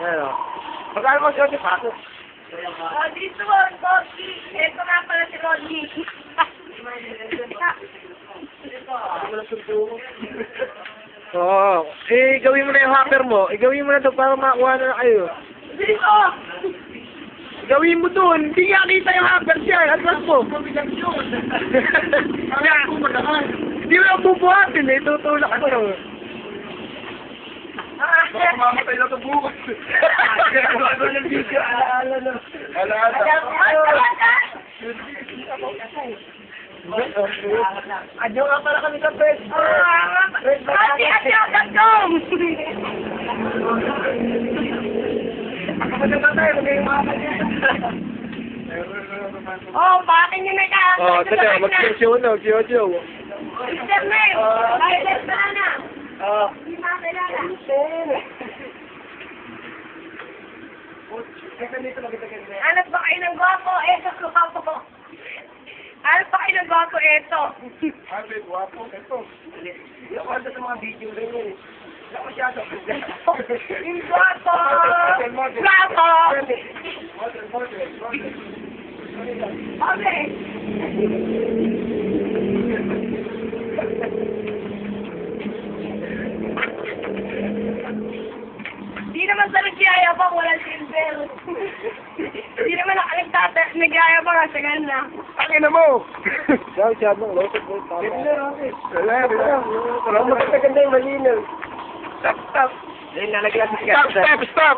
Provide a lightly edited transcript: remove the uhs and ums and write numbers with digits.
Ano? Magkano mo siya si Paco? Dito, Rodney. Ito nga pala si Rodney. Oo. Gawin mo na yung hacker mo. Gawin mo na ito para makakuha na kayo. Dito! Gawin mo doon. Hindi nga kita yung hacker siya. Atlas mo. Hindi mo lang bubuhatin eh. Tutulak ko lang. Baka mamatay na ito bukas. Ano ng video? Alaala na. Alaala. Adyo nga pala kami sa Facebook. Ati.com! Kapag tayo, magiging mga Oh, bakit nyo na ka? Oh, teka, mag-show na, mag-show. Mr. Name, wireless na na. Hindi makakilala. Hanap ba kayo ng gwapo? Eto, gwapo. Hanap ba kayo ng gwapo? Eto. Sabi, guwapo. Ito. Hindi ako ando sa mga video rin yun. Hindi ako masyado. Yung gwapo! Gwapo! Okay. Di naman sa nagyayabang, walang silver. Di naman nagyayabang kasi ganda. Akin na mo! Siya, siya mo. Lotot mo. Wala. Wala. Maganda yung malinaw. Stop, stop. Ayun, nalagyan sa Stop, stop, stop!